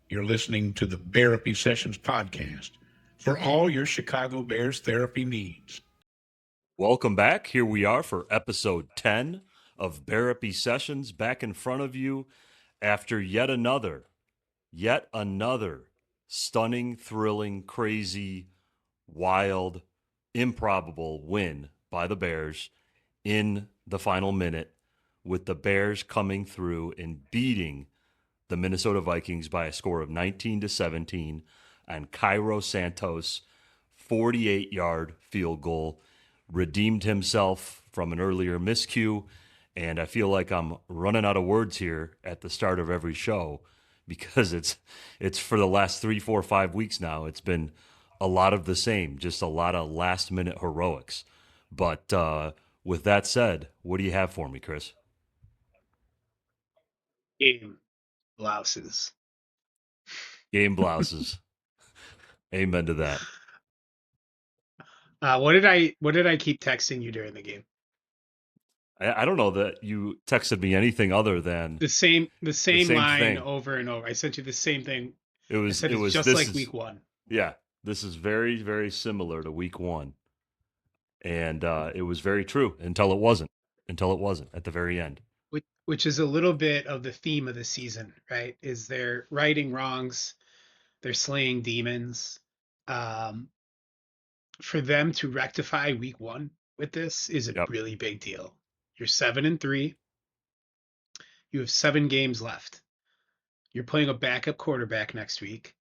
You're listening to the Therapy Sessions podcast for all your Chicago Bears therapy needs. Welcome back. Here we are for episode 10 of Therapy Sessions, back in front of you after yet another stunning, thrilling, crazy, wild, improbable win by the Bears in the final minute, with the Bears coming through and beating the Minnesota Vikings by a score of 19-17 on Cairo Santos' 48-yard field goal. Redeemed himself from an earlier miscue, and I feel like I'm running out of words here at the start of every show because it's for the last 3, 4, 5 weeks now. It's been a lot of the same, just a lot of last-minute heroics. But with that said, what do you have for me, Chris? Game blouses. Game blouses. Amen to that. What did I keep texting you during the game? I don't know that you texted me anything other than The same line thing. over and over. I sent you the same thing. It was just like week one. Yeah, this is very, very similar to week one, and it was very true until it wasn't. Until it wasn't at the very end. Which is a little bit of the theme of the season, right? Is they're righting wrongs, they're slaying demons. For them to rectify week one with this is a really big deal. You're 7-3. You have 7 games left. You're playing a backup quarterback next week.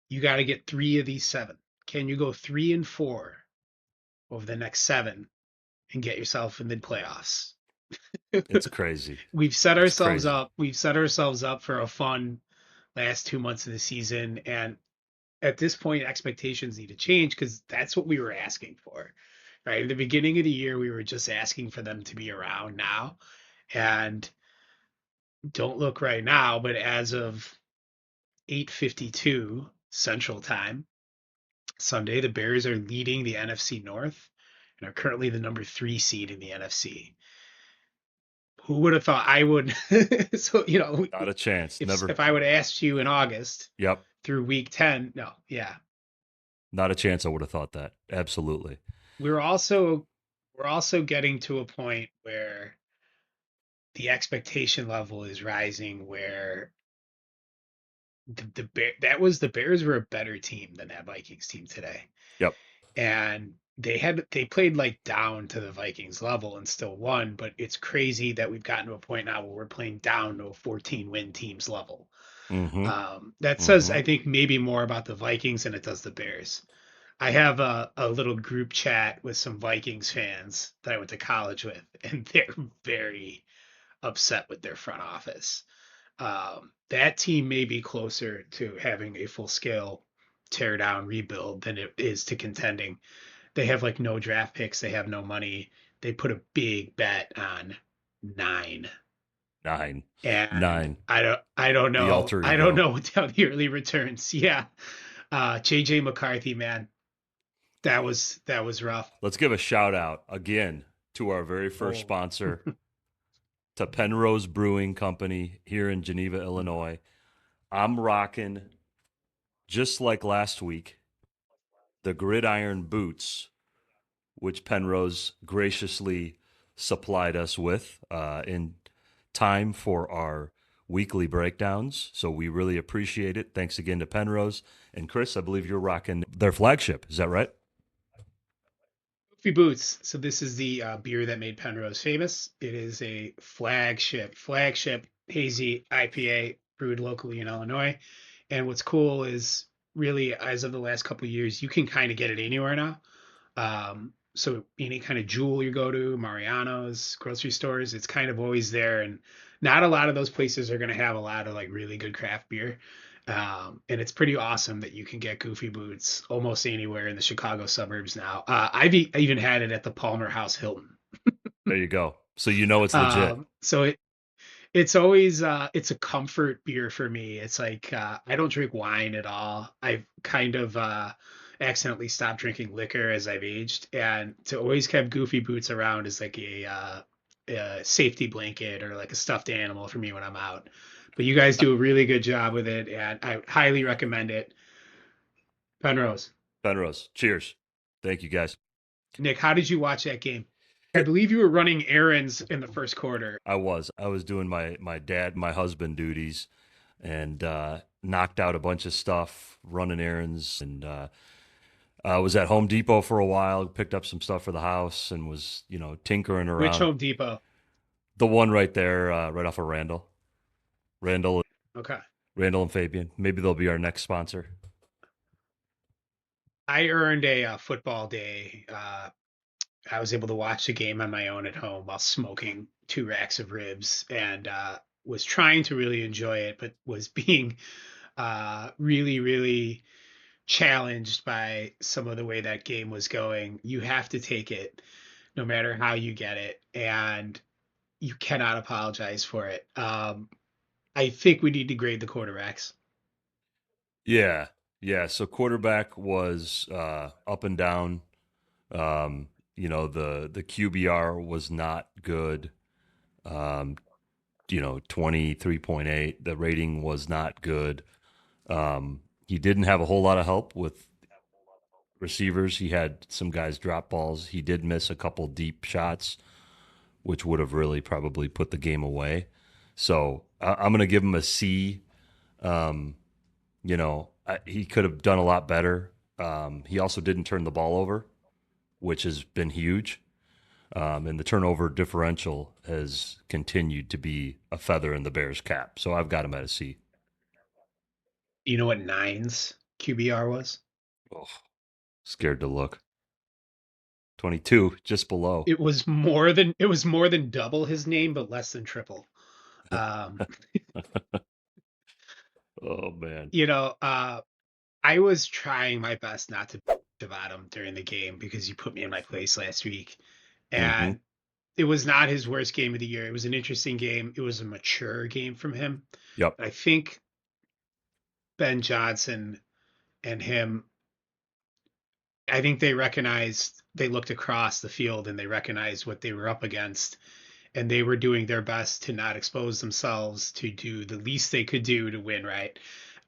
You got to get 3 of these 7. Can you go 3-4 over the next 7 and get yourself in the playoffs? It's crazy. We've set ourselves up. We've set ourselves up for a fun last 2 months of the season, and at this point, expectations need to change because that's what we were asking for, right? At the beginning of the year, we were just asking for them to be around now, and don't look right now, but as of 8:52 Central Time Sunday, the Bears are leading the NFC North and are currently the number 3 seed in the NFC. Who would have thought I would? So, not a chance. Never. If I would have asked you in August, yep, through week 10, no, yeah, not a chance. I would have thought that. Absolutely. We're also getting to a point where the expectation level is rising, where the Bears were a better team than that Vikings team today. Yep. And they played like down to the Vikings level and still won, but it's crazy that we've gotten to a point now where we're playing down to a 14-win team's level. Mm-hmm. That says, I think, maybe more about the Vikings than it does the Bears. I have a little group chat with some Vikings fans that I went to college with, and they're very upset with their front office. That team may be closer to having a full-scale tear down rebuild than it is to contending. They have like no draft picks. They have no money. They put a big bet on 9. And 9. I don't know. I don't know what the early returns. Yeah. JJ McCarthy, man. That was rough. Let's give a shout out again to our very first sponsor, to Penrose Brewing Company here in Geneva, Illinois. I'm rocking, just like last week, the Gridiron boots, which Penrose graciously supplied us with in time for our weekly breakdowns. So we really appreciate it. Thanks again to Penrose. And Chris, I believe you're rocking their flagship. Is that right? Goofy Boots. So this is the beer that made Penrose famous. It is a flagship hazy IPA brewed locally in Illinois. And what's cool is, really, as of the last couple of years, you can kind of get it anywhere now. So any kind of Jewel you go to, Mariano's, grocery stores, it's kind of always there. And not a lot of those places are going to have a lot of like really good craft beer. And it's pretty awesome that you can get Goofy Boots almost anywhere in the Chicago suburbs now. I even had it at the Palmer House Hilton. There you go. So it's legit. So it's always it's a comfort beer for me. It's like I don't drink wine at all. I've kind of accidentally stopped drinking liquor as I've aged, and to always have Goofy Boots around is like a safety blanket or like a stuffed animal for me when I'm out. But you guys do a really good job with it, and I highly recommend it. Penrose. Penrose, cheers. Thank you, guys. Nick, how did you watch that game? I believe you were running errands in the first quarter. I was doing my dad, my husband duties, and knocked out a bunch of stuff, running errands, and I was at Home Depot for a while, picked up some stuff for the house, and was tinkering Which around. Home Depot? The one right there, right off of Randall, Okay. Randall and Fabian. Maybe they'll be our next sponsor. I earned a football day. I was able to watch the game on my own at home while smoking 2 racks of ribs and was trying to really enjoy it, but was being really, really challenged by some of the way that game was going. You have to take it no matter how you get it, and you cannot apologize for it. I think we need to grade the quarterbacks. Yeah, yeah. So quarterback was up and down. The QBR was not good. 23.8. The rating was not good. He didn't have a whole lot of help with receivers. He had some guys drop balls. He did miss a couple deep shots, which would have really probably put the game away. So I'm going to give him a C. He could have done a lot better. He also didn't turn the ball over, which has been huge. And the turnover differential has continued to be a feather in the Bears' cap. So I've got him at a C. You know what Nine's QBR was? Oh, scared to look. 22, just below. It was more than double his name, but less than triple. Um, Oh, man. you know, I was trying my best not to bitch about him during the game because you put me in my place last week, Mm-hmm. and it was not his worst game of the year. It was an interesting game. It was a mature game from him. Yep. I think Ben Johnson and him, I think they looked across the field and they recognized what they were up against, and they were doing their best to not expose themselves, to do the least they could do to win, right?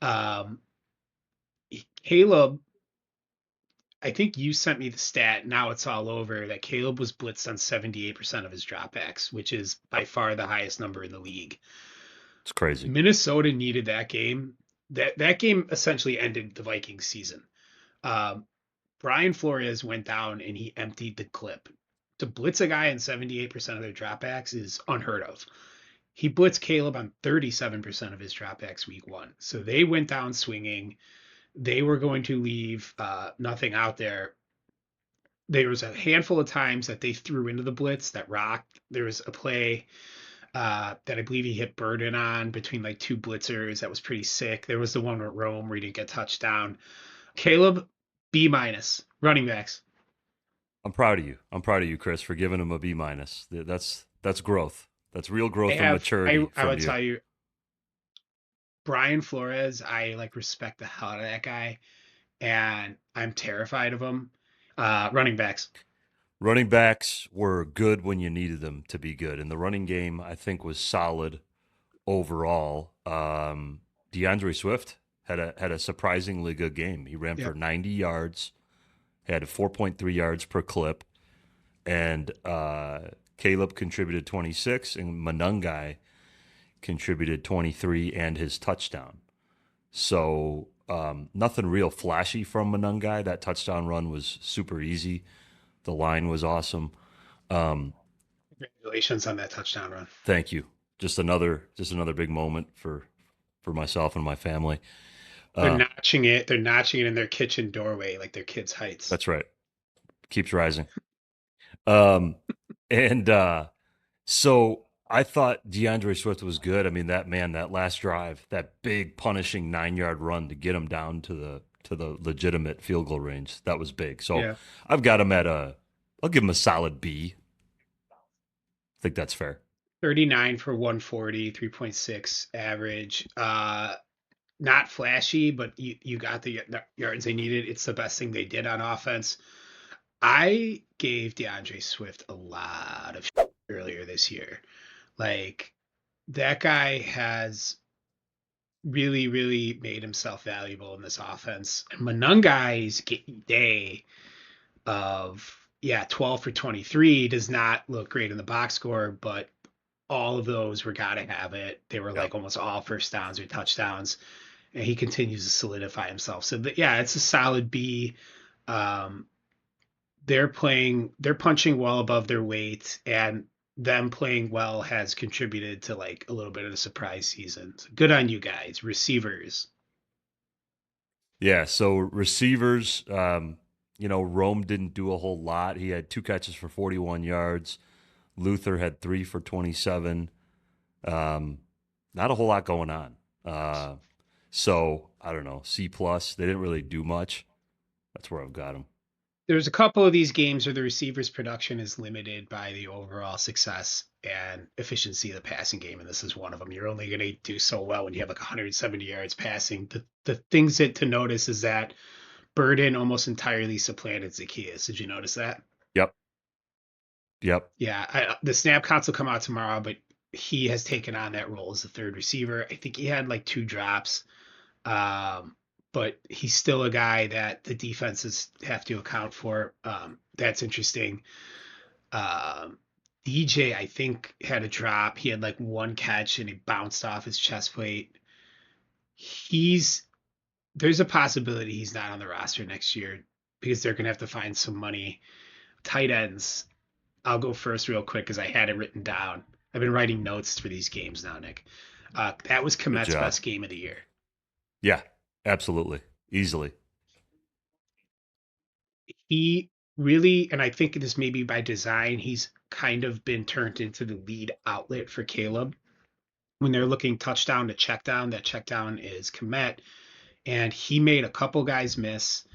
Um, Caleb, I think you sent me the stat. Now it's all over that Caleb was blitzed on 78% of his dropbacks, which is by far the highest number in the league. It's crazy. Minnesota needed that game. That game essentially ended the Vikings season. Um, Brian Flores went down and he emptied the clip. To blitz a guy on 78% of their dropbacks is unheard of. He blitzed Caleb on 37% of his dropbacks week one. So they went down swinging. They were going to leave nothing out there. There was a handful of times that they threw into the blitz that rocked. There was a play that I believe he hit Burden on between like 2 blitzers. That was pretty sick. There was the one with Rome where he didn't get touchdown. Caleb, B minus. Running backs. I'm proud of you. I'm proud of you, Chris, for giving him a B minus. That's growth. That's real growth and maturity I from would you. tell you, Brian Flores, I like respect the hell out of that guy, and I'm terrified of him. Running backs. Running backs were good when you needed them to be good, and the running game I think was solid overall. DeAndre Swift had a surprisingly good game. He ran for Yep. 90 yards, had 4.3 yards per clip, and Caleb contributed 26, and Manungai contributed 23 and his touchdown. So nothing real flashy from Manungai. That touchdown run was super easy. The line was awesome. Congratulations on that touchdown run. Thank you. Just another big moment for myself and my family. They're notching it. They're notching it in their kitchen doorway like their kids' heights. That's right. Keeps rising. And so I thought DeAndre Swift was good. I mean, that last drive, that big punishing 9-yard run to get him down to the legitimate field goal range, that was big. So Yeah. I've got him I'll give him a solid B. I think that's fair. 39 for 140, 3.6 average. Not flashy, but you got the yards they needed. It's the best thing they did on offense. I gave DeAndre Swift a lot of shit earlier this year. Like, that guy has really, really made himself valuable in this offense. And Monungai's day of 12 for 23 does not look great in the box score, but all of those were gotta have it. They were Yep. like almost all first downs or touchdowns, and he continues to solidify himself. So it's a solid B. Um, they're punching well above their weight, and them playing well has contributed to like a little bit of a surprise season. So good on you guys, receivers. Yeah. So receivers, Rome didn't do a whole lot. He had 2 catches for 41 yards. Luther had 3 for 27. Not a whole lot going on. So I don't know. C plus. They didn't really do much. That's where I've got them. There's a couple of these games where the receivers' production is limited by the overall success and efficiency of the passing game, and this is one of them. You're only going to do so well when you have like 170 yards passing. The things that to notice is that Burden almost entirely supplanted Zacchaeus. Did you notice that? Yep. Yep. Yeah, the snap counts will come out tomorrow, but he has taken on that role as the third receiver. I think he had like 2 drops, but he's still a guy that the defenses have to account for. That's interesting. Um, DJ, I think, had a drop. He had like 1 catch and he bounced off his chest plate. He's There's a possibility he's not on the roster next year because they're gonna have to find some money. Tight ends. I'll go first real quick because I had it written down. I've been writing notes for these games now, Nick. That was Good Komet's job. best game of the year. Yeah. Absolutely. Easily. He really, and I think this may be by design, he's kind of been turned into the lead outlet for Caleb. When they're looking touchdown to check down, that check down is Komet, and he made a couple guys miss.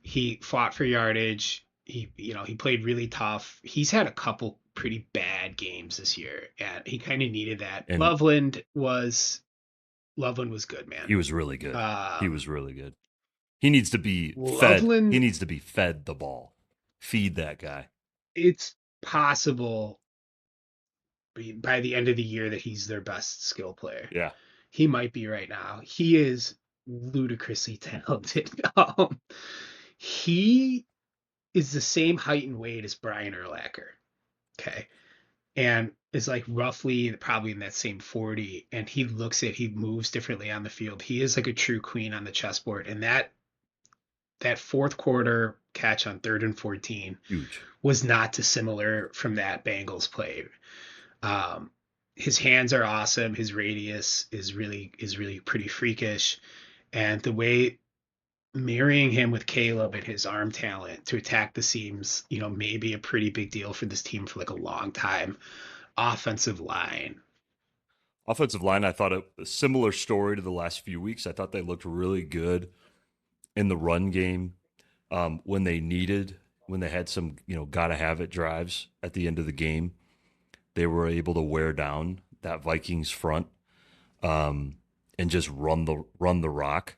He fought for yardage. He played really tough. He's had a couple pretty bad games this year, and he kind of needed that. And Loveland was good, man. he was really good. He Um, was really good. He needs to be fed. He Loveland, needs to be fed the ball. Feed that guy. it's possible by the end of the year that he's their best skill player. Yeah. He might be right now. He is ludicrously talented. He is the same height and weight as Brian Urlacher. Okay. And is like roughly probably in that same 40. And he moves differently on the field. He is like a true queen on the chessboard. And that fourth quarter catch on 3rd and 14 Huge. was not dissimilar from that Bengals play. Um, his hands are awesome. His radius is really pretty freakish, and the way marrying him with Caleb and his arm talent to attack the seams, may be a pretty big deal for this team for like a long time. Offensive line, Offensive line, I thought a similar story to the last few weeks. I thought they looked really good in the run game when they had some, gotta have it drives at the end of the game. They were able to wear down that Vikings front and just run the rock.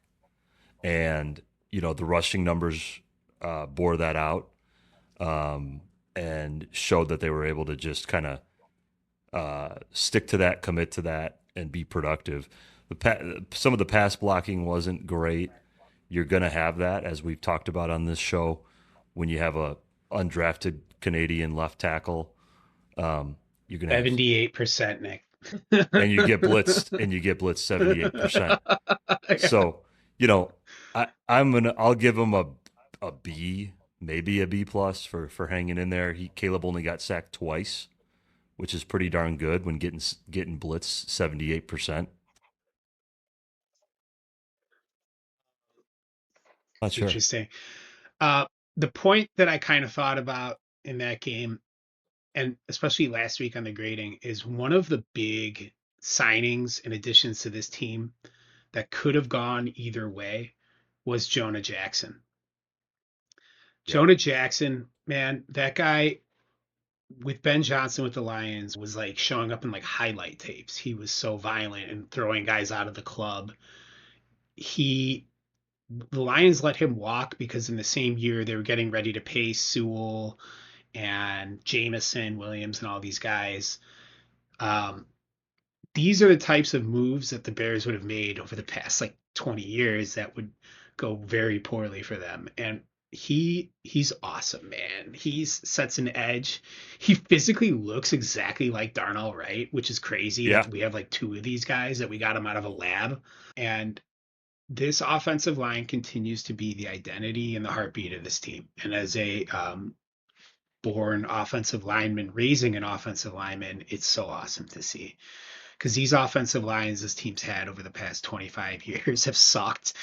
And the rushing numbers bore that out and showed that they were able to just kind of stick to that, commit to that, and be productive. Some of the pass blocking wasn't great. You're going to have that, as we've talked about on this show, when you have a undrafted Canadian left tackle. You're going to have 78%, Nick. and you get blitzed 78%. So, I'll give him a B, maybe a B plus for hanging in there. Caleb only got sacked twice, which is pretty darn good when getting blitzed 78%. Not sure. Interesting. Uh, the point that I kind of thought about in that game, and especially last week on the grading, is one of the big signings and additions to this team that could have gone either way was Jonah Jackson. Yep. Jonah Jackson, man, that guy with Ben Johnson with the Lions was like showing up in like highlight tapes. He was so violent and throwing guys out of the club. He The Lions let him walk because in the same year they were getting ready to pay Sewell and Jameson, Williams, and all these guys. Um, these are the types of moves that the Bears would have made over the past like 20 years that would go very poorly for them. And he's awesome, man. He's sets an edge. He physically looks exactly like Darnell Wright, which is crazy Yeah. that we have like two of these guys that we got him out of a lab. And this offensive line continues to be the identity and the heartbeat of this team. And as a born offensive lineman, raising an offensive lineman, it's so awesome to see because these offensive lines this team's had over the past 25 years have sucked,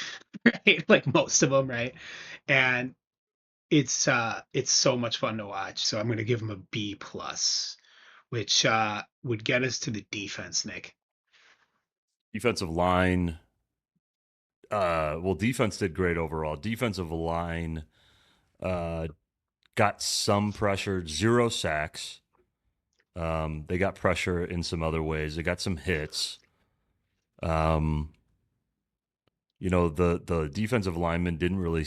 right? Like most of them, right? And it's so much fun to watch. So I'm going to give them a B plus, which would get us to the defense, Nick. Defensive line. Well, defense did great overall. Defensive line uh, got some pressure, 0 sacks. They got pressure in some other ways. They got some hits. Um, the defensive lineman didn't really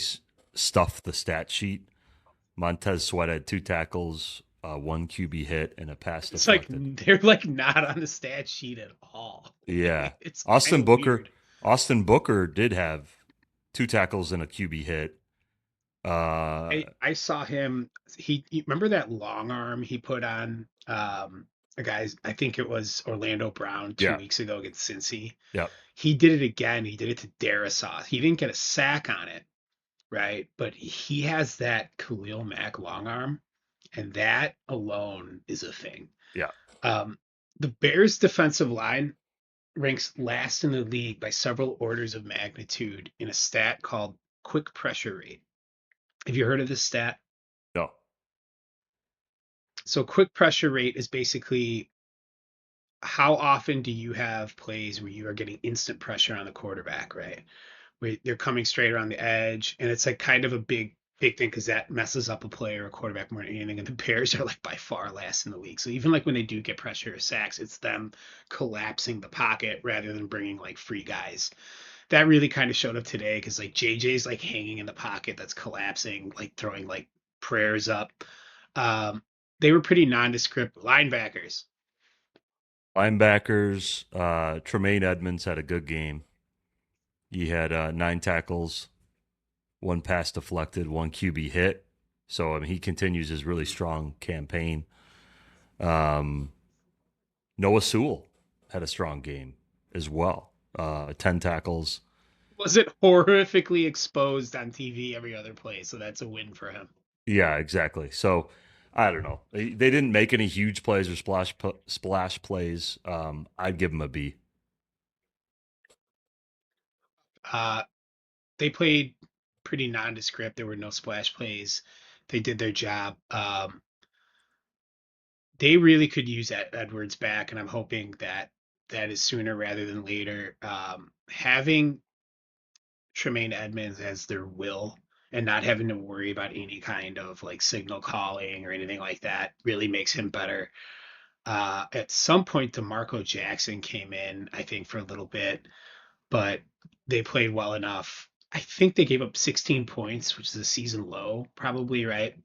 stuff the stat sheet. Montez Sweat had 2 tackles, 1 QB hit, and a pass It's like deflected. they're like not on the stat sheet at all. Yeah. It's kind Austin of Booker. weird. Austin Booker did have 2 tackles and a QB hit. I saw him. He remember that long arm he put on a guy's. I think it was Orlando Brown two Yeah. weeks ago against Cincy. Yeah. He did it again. He did it to Darisaw. He didn't get a sack on it, right? But he has that Khalil Mack long arm, and that alone is a thing. Yeah. The Bears' defensive line ranks last in the league by several orders of magnitude in a stat called quick pressure rate. Have you heard of this stat? No. So quick pressure rate is basically how often do you have plays where you are getting instant pressure on the quarterback, right? Where they're coming straight around the edge, and it's like kind of a big thing because that messes up a player or a quarterback more than anything. And the Bears are like by far last in the league. So even like when they do get pressure or sacks, it's them collapsing the pocket rather than bringing like free guys. That really kind of showed up today because like JJ's like hanging in the pocket that's collapsing, like throwing like prayers up. They were pretty nondescript linebackers. Linebackers, Tremaine Edmonds had a good game. He had 9 tackles, 1 pass deflected, 1 QB hit. So, I mean, he continues his really strong campaign. Noah Sewell had a strong game as well. 10 tackles. Was it horrifically exposed on TV every other play? So that's a win for him. Yeah, exactly. So, I don't know. They didn't make any huge plays or splash plays. I'd give them a B. Uh, they played pretty nondescript. There were no splash plays. They did their job. They really could use Edwards back, and I'm hoping that that is sooner rather than later. Having Tremaine Edmonds as their will and not having to worry about any kind of like signal calling or anything like that really makes him better. At some point, DeMarco Jackson came in, I think, for a little bit, but they played well enough. I think they gave up 16 points, which is a season low, probably, right?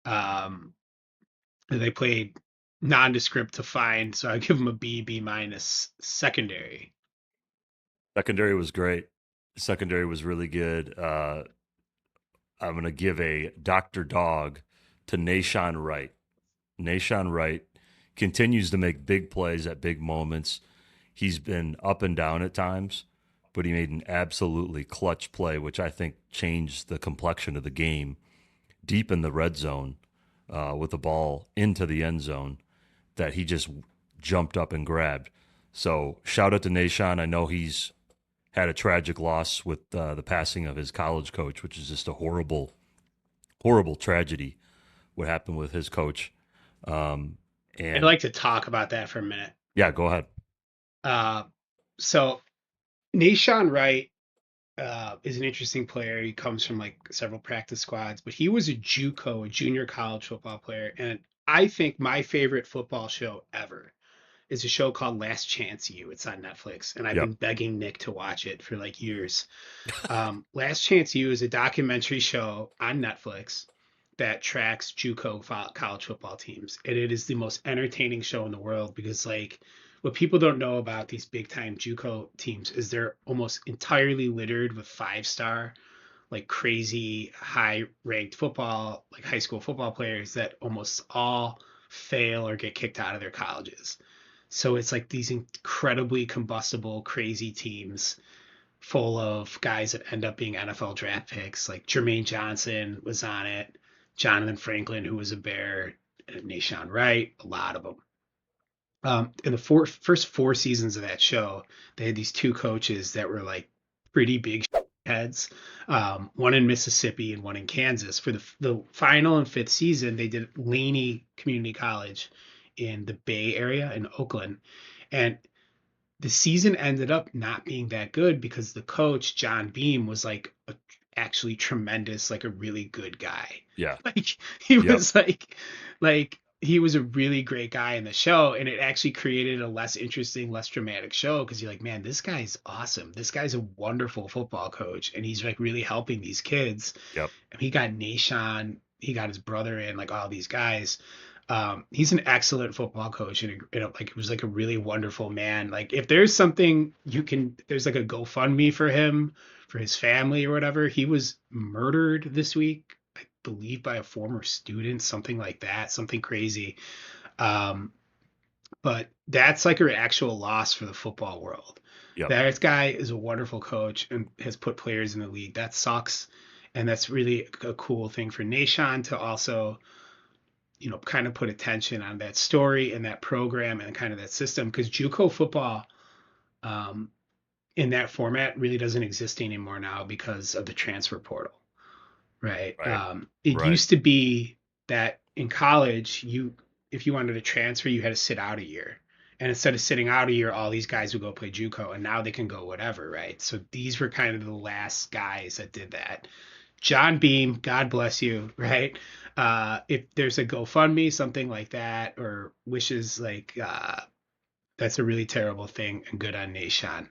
Um, they played nondescript to fine, so I give them a B minus. Secondary. Secondary was great. Secondary was really good. I'm going to give a Dr. Dog to Nashawn Wright. Nashawn Wright continues to make big plays at big moments. He's been up and down at times, but he made an absolutely clutch play, which I think changed the complexion of the game deep in the red zone with the ball into the end zone that he just jumped up and grabbed. So shout out to Nashawn. I know he's had a tragic loss with the passing of his college coach, which is just a horrible, horrible tragedy. What happened with his coach? I'd And like to talk about that for a minute. yeah, go ahead. So Nashawn Wright is an interesting player. He comes from like several practice squads, but he was a JUCO, a junior college football player. And I think my favorite football show ever is a show called Last Chance U. It's on Netflix, and I've Yep. been begging Nick to watch it for like years. Last Chance U is a documentary show on Netflix that tracks JUCO college football teams, and it is the most entertaining show in the world because like what people don't know about these big time JUCO teams is they're almost entirely littered with 5-star, like crazy high ranked football, like high school football players that almost all fail or get kicked out of their colleges. So it's like these incredibly combustible, crazy teams full of guys that end up being NFL draft picks. Like Jermaine Johnson was on it, Jonathan Franklin, who was a Bear, Nashawn Wright, a lot of them. In the first 4 seasons of that show, they had these two coaches that were like pretty big heads, one in Mississippi and one in Kansas. For the final and fifth season, they did Laney Community College in the Bay Area in Oakland, and the season ended up not being that good because the coach John Beam was like actually tremendous, like a really good guy. Yeah. Like he Yep. was like he was a really great guy in the show, and it actually created a less interesting, less dramatic show because you're like, man, this guy's awesome. This guy's a wonderful football coach, and he's like really helping these kids. Yep. And he got Nashawn, he got his brother in, like all these guys. He's an excellent football coach, and like he was like a really wonderful man. Like if there's something you can, there's like a GoFundMe for him, for his family or whatever. He was murdered this week, I believe, by a former student, something like that, something crazy. Um, but that's like an actual loss for the football world. Yep. That guy is a wonderful coach and has put players in the league. That sucks, and that's really a cool thing for Nashon to also, kind of put attention on that story and that program and kind of that system, because JUCO football, um, in that format really doesn't exist anymore now because of the transfer portal, right? Right. It Right. used to be that in college, if you wanted to transfer, you had to sit out a year. And instead of sitting out a year, all these guys would go play JUCO, and now they can go whatever, right? So these were kind of the last guys that did that. John Beam, God bless you, right? If there's a GoFundMe, something like that, or wishes, like that's a really terrible thing, and good on Nashon.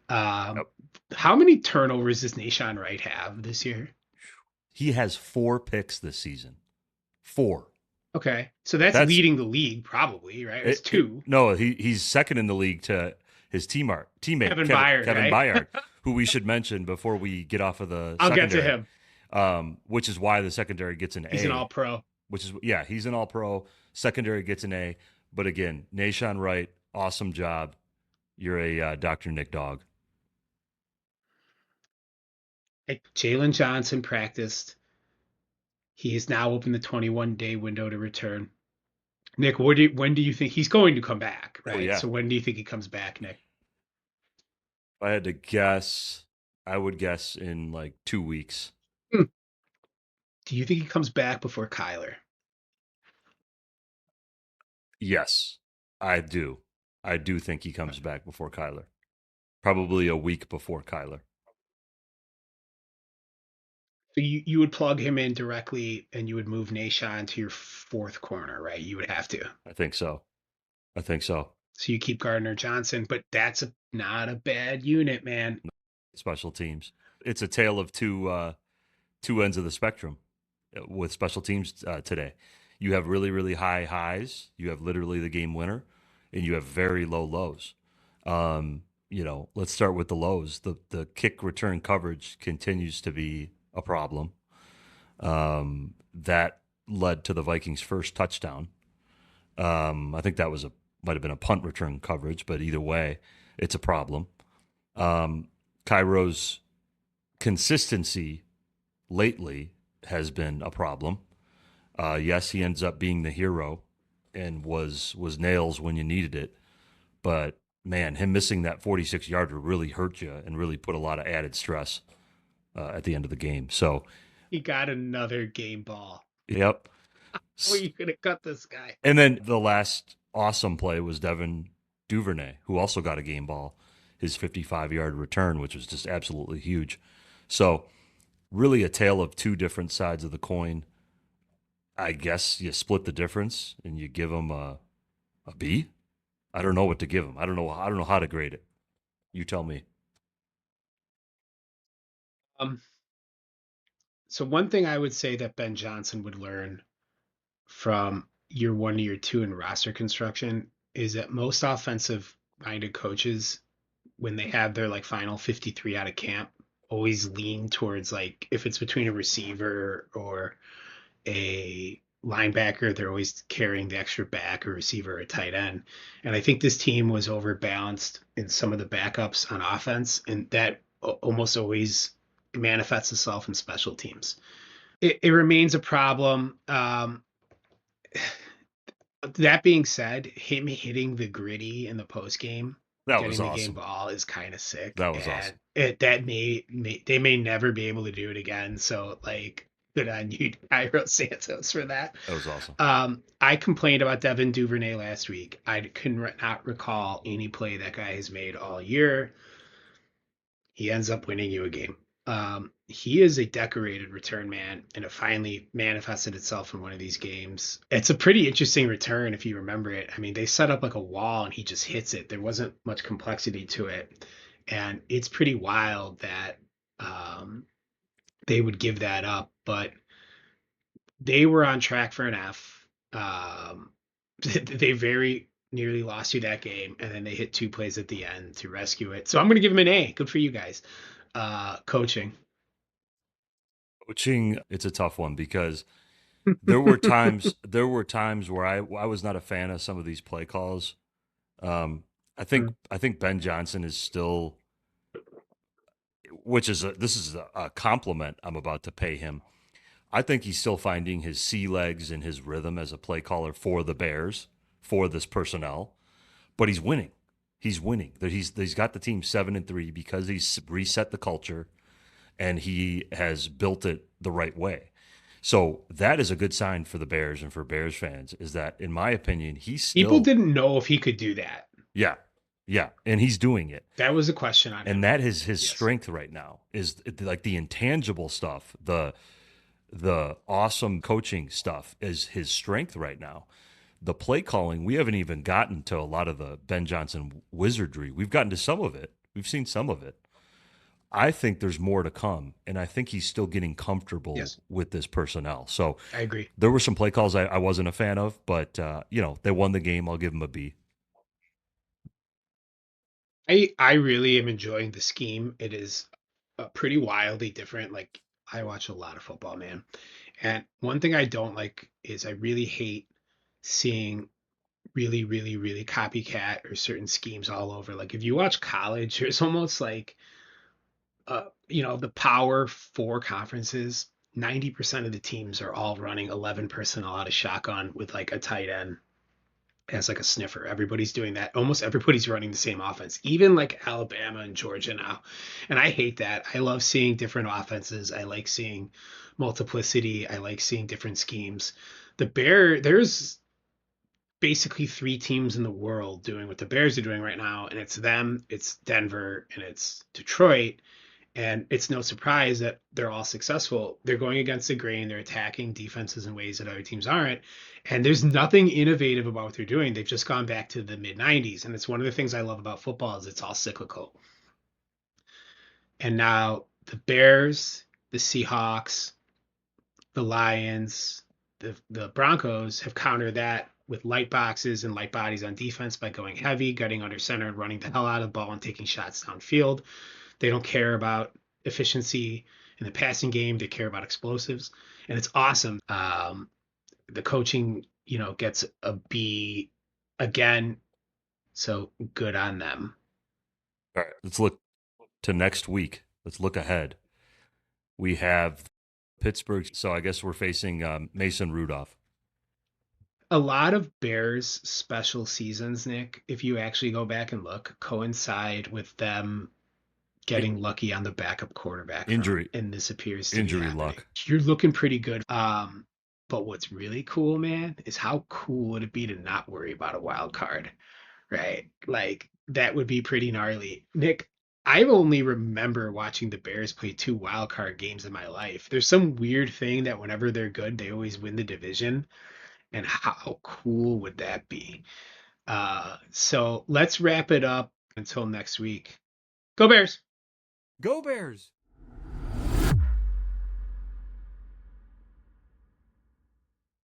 Um, Yep. how many turnovers does Nashon Wright have this year? He has 4 picks this season. 4. Okay, so that's That's leading the league, probably, right? It's two. no, he's second in the league to his teammate Kevin Byard, Kevin right? Byard, who we should mention before we get off of the I'll get to secondary. him. Which is why the secondary gets an He's A. an All-Pro. Which is he's an All-Pro. Secondary gets an A. But again, Nashon Wright, awesome job. You're a Dr. Nick dog. Jalen Johnson practiced. He is now open the 21-day window to return. Nick, when do you think he's going to come back? Right. Oh, yeah. So when do you think he comes back, Nick? If I had to guess, I would guess in like 2 weeks. Do you think he comes back before Kyler? Yes, I do. I do think he comes back before Kyler. Probably a week before Kyler. So you would plug him in directly, and you would move Nashon to your fourth corner, right? You would have to. I think so. So you keep Gardner Johnson, but that's not a bad unit, man. Special teams. It's a tale of two ends of the spectrum with special teams today. You have really, really high highs. You have literally the game winner, and you have very low lows. Let's start with the lows. The kick return coverage continues to be a problem. That led to the Vikings' first touchdown. I think that might have been a punt return coverage, but either way, it's a problem. Cairo's consistency lately has been a problem. Yes, he ends up being the hero and was nails when you needed it, but man, him missing that 46-yarder really hurt you and really put a lot of added stress at the end of the game. So He got another game ball. yep. How are you gonna cut this guy? And then the last awesome play was Devin Duvernay, who also got a game ball, his 55-yard return, which was just absolutely huge. So really a tale of two different sides of the coin. I guess you split the difference and you give him a B. I don't know what to give him. I don't know how to grade it. You tell me. Um, so one thing I would say that Ben Johnson would learn from year one to year two in roster construction is that most offensive minded coaches, when they have their like final 53 out of camp, always lean towards like if it's between a receiver or a linebacker, they're always carrying the extra back or receiver or a tight end. And I think this team was overbalanced in some of the backups on offense, and that almost always manifests itself in special teams. It remains a problem. That being said, him hitting the gritty in the post game, That was getting the game awesome. ball is kind of sick, That was and awesome. that they may never be able to do it again. So like, good on you, Cairo Santos, for that. That was awesome. I complained about Devin Duvernay last week. I can not recall any play that guy has made all year. He ends up winning you a game. He is a decorated return man, and it finally manifested itself in one of these games. It's a pretty interesting return if you remember it. I mean, they set up like a wall and he just hits it. There wasn't much complexity to it, and it's pretty wild that um, they would give that up. But they were on track for an F. They very nearly lost you that game, and then they hit two plays at the end to rescue it. So I'm going to give them an A. Good for you guys. Coaching. Coaching, it's a tough one because there were times where I was not a fan of some of these play calls. I think Ben Johnson is still, this is a compliment I'm about to pay him. I think he's still finding his sea legs and his rhythm as a play caller for the Bears, for this personnel, but he's winning. He's winning. He's got the team 7-3 because he's reset the culture and he has built it the right way. So that is a good sign for the Bears and for Bears fans. Is that, in my opinion, he's People still, didn't know if he could do that. yeah, yeah, and he's doing it. That was a question on And him. that is his Yes. strength right now. Is like the intangible stuff, the awesome coaching stuff is his strength right now. The play calling, we haven't even gotten to a lot of the Ben Johnson wizardry. We've gotten to some of it. We've seen some of it. I think there's more to come, and I think he's still getting comfortable Yes, with this personnel. So I agree. there were some play calls I wasn't a fan of, but they won the game. I'll give them a B. I really am enjoying the scheme. It is pretty wildly different. Like I watch a lot of football, man. And one thing I don't like is I really hate seeing really, really, really copycat or certain schemes all over. Like if you watch college, there's almost like the power four conferences, 90% of the teams are all running 11 personnel out of shotgun with like a tight end as like a sniffer. Everybody's doing that. Almost everybody's running the same offense, even like Alabama and Georgia now. And I hate that. I love seeing different offenses. I like seeing multiplicity. I like seeing different schemes. There's basically three teams in the world doing what the Bears are doing right now, and it's them, it's Denver, and it's Detroit. And it's no surprise that they're all successful. They're going against the grain. They're attacking defenses in ways that other teams aren't. And there's nothing innovative about what they're doing. They've just gone back to the mid 90s. And it's one of the things I love about football is it's all cyclical. And now the Bears, the Seahawks, the Lions, the Broncos have countered that with light boxes and light bodies on defense by going heavy, getting under center, and running the hell out of the ball and taking shots downfield. They don't care about efficiency in the passing game. They care about explosives, and it's awesome. The coaching, gets a B again, so good on them. All right, let's look to next week. Let's look ahead. We have Pittsburgh, so I guess we're facing Mason Rudolph. A lot of Bears special seasons, Nick, if you actually go back and look, coincide with them I- getting lucky on the backup quarterback front, Injury, and this appears to be injury happening. luck. You're looking pretty good. But what's really cool, man, is how cool would it be to not worry about a wild card, right? Like that would be pretty gnarly. Nick, I only remember watching the Bears play two wild card games in my life. There's some weird thing that whenever they're good, they always win the division. And how cool would that be? So let's wrap it up until next week. Go Bears! Go Bears!